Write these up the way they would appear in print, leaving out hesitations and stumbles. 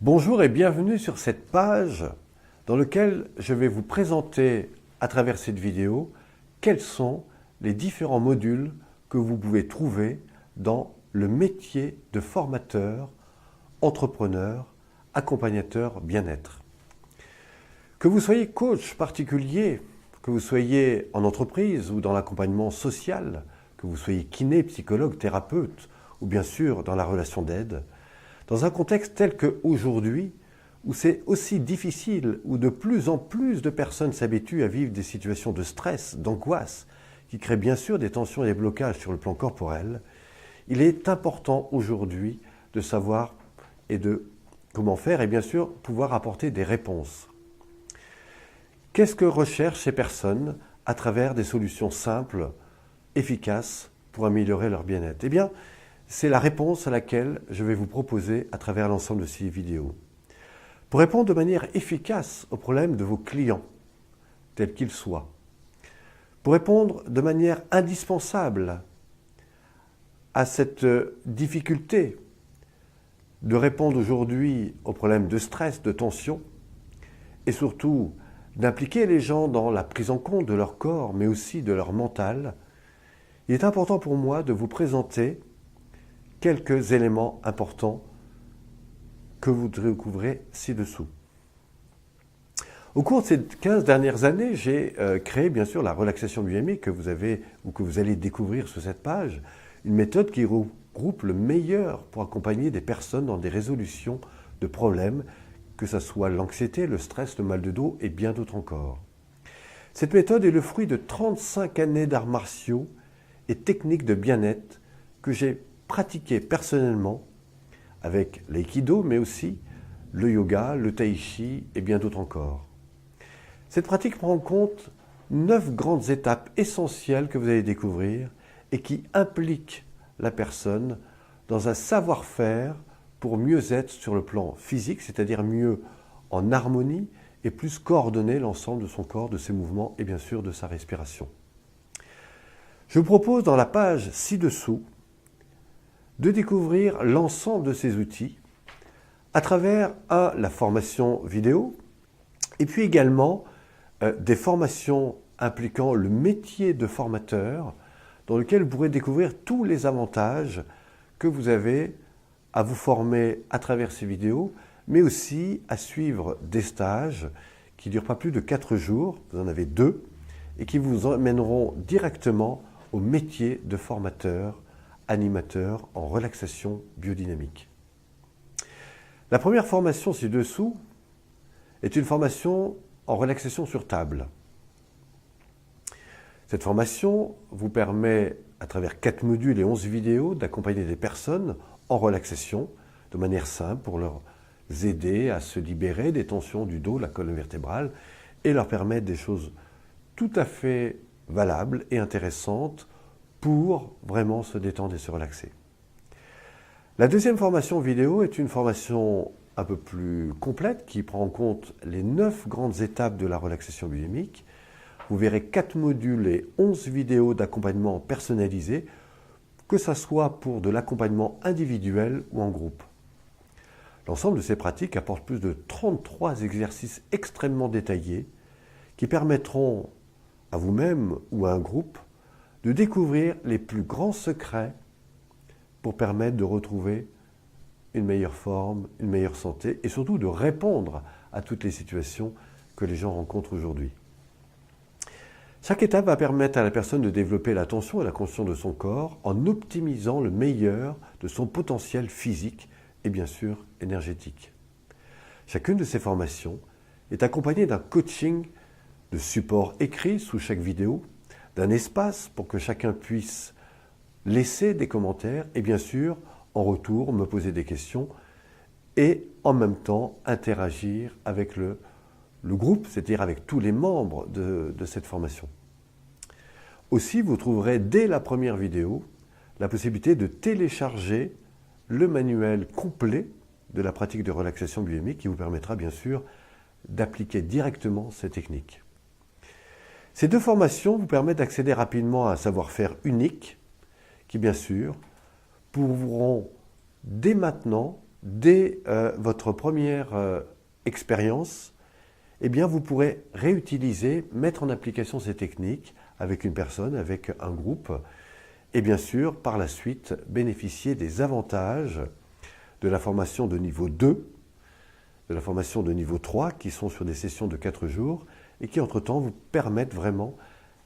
Bonjour et bienvenue sur cette page dans laquelle je vais vous présenter à travers cette vidéo quels sont les différents modules que vous pouvez trouver dans le métier de formateur, entrepreneur, accompagnateur bien-être. Que vous soyez coach particulier, que vous soyez en entreprise ou dans l'accompagnement social, que vous soyez kiné, psychologue, thérapeute ou bien sûr dans la relation d'aide, dans un contexte tel qu'aujourd'hui, où c'est aussi difficile, où de plus en plus de personnes s'habituent à vivre des situations de stress, d'angoisse, qui créent bien sûr des tensions et des blocages sur le plan corporel, il est important aujourd'hui de savoir et de comment faire et bien sûr pouvoir apporter des réponses. Qu'est-ce que recherchent ces personnes à travers des solutions simples, efficaces pour améliorer leur bien-être? Eh bien, c'est la réponse à laquelle je vais vous proposer à travers l'ensemble de ces vidéos. Pour répondre de manière efficace aux problèmes de vos clients, tels qu'ils soient, pour répondre de manière indispensable à cette difficulté de répondre aujourd'hui aux problèmes de stress, de tension, et surtout d'impliquer les gens dans la prise en compte de leur corps, mais aussi de leur mental, il est important pour moi de vous présenter quelques éléments importants que vous découvrez ci-dessous. Au cours de ces 15 dernières années, j'ai créé bien sûr la relaxation dynamique que vous avez ou que vous allez découvrir sur cette page, une méthode qui regroupe le meilleur pour accompagner des personnes dans des résolutions de problèmes, que ce soit l'anxiété, le stress, le mal de dos et bien d'autres encore. Cette méthode est le fruit de 35 années d'arts martiaux et techniques de bien-être que j'ai pratiqué personnellement avec l'aïkido, mais aussi le yoga, le tai chi et bien d'autres encore. Cette pratique prend en compte 9 grandes étapes essentielles que vous allez découvrir et qui impliquent la personne dans un savoir-faire pour mieux être sur le plan physique, c'est-à-dire mieux en harmonie et plus coordonner l'ensemble de son corps, de ses mouvements et bien sûr de sa respiration. Je vous propose dans la page ci-dessous de découvrir l'ensemble de ces outils à travers la formation vidéo et puis également des formations impliquant le métier de formateur dans lequel vous pourrez découvrir tous les avantages que vous avez à vous former à travers ces vidéos, mais aussi à suivre des stages qui ne durent pas plus de 4 jours, vous en avez 2, et qui vous emmèneront directement au métier de formateur, animateur en relaxation biodynamique. La première formation ci-dessous est une formation en relaxation sur table. Cette formation vous permet, à travers 4 modules et 11 vidéos, d'accompagner des personnes en relaxation de manière simple pour leur aider à se libérer des tensions du dos, la colonne vertébrale et leur permettre des choses tout à fait valables et intéressantes pour vraiment se détendre et se relaxer. La deuxième formation vidéo est une formation un peu plus complète qui prend en compte les 9 grandes étapes de la relaxation biodynamique. Vous verrez 4 modules et 11 vidéos d'accompagnement personnalisé, que ce soit pour de l'accompagnement individuel ou en groupe. L'ensemble de ces pratiques apporte plus de 33 exercices extrêmement détaillés qui permettront à vous-même ou à un groupe de découvrir les plus grands secrets pour permettre de retrouver une meilleure forme, une meilleure santé et surtout de répondre à toutes les situations que les gens rencontrent aujourd'hui. Chaque étape va permettre à la personne de développer l'attention et la conscience de son corps en optimisant le meilleur de son potentiel physique et bien sûr énergétique. Chacune de ces formations est accompagnée d'un coaching de support écrit sous chaque vidéo, d'un espace pour que chacun puisse laisser des commentaires et bien sûr, en retour, me poser des questions et en même temps interagir avec le groupe, c'est-à-dire avec tous les membres de cette formation. Aussi, vous trouverez dès la première vidéo la possibilité de télécharger le manuel complet de la pratique de relaxation biodynamique qui vous permettra bien sûr d'appliquer directement ces techniques. Ces 2 formations vous permettent d'accéder rapidement à un savoir-faire unique qui, bien sûr, pourront dès maintenant dès votre première expérience, eh bien, vous pourrez réutiliser, mettre en application ces techniques avec une personne, avec un groupe, et bien sûr, par la suite, bénéficier des avantages de la formation de niveau 2, de la formation de niveau 3, qui sont sur des sessions de 4 jours, et qui, entre-temps, vous permettent vraiment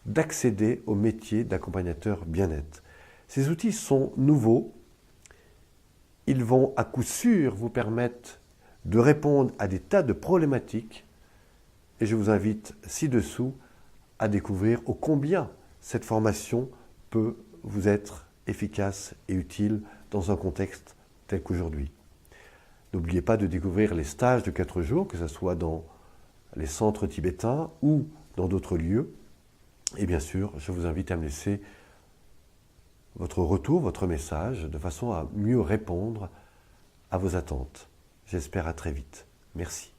d'accéder au métier d'accompagnateur bien-être. Ces outils sont nouveaux. Ils vont à coup sûr vous permettre de répondre à des tas de problématiques. Et je vous invite ci-dessous à découvrir ô combien cette formation peut vous être efficace et utile dans un contexte tel qu'aujourd'hui. N'oubliez pas de découvrir les stages de 4 jours, que ce soit dans les centres tibétains ou dans d'autres lieux. Et bien sûr, je vous invite à me laisser votre retour, votre message, de façon à mieux répondre à vos attentes. J'espère à très vite. Merci.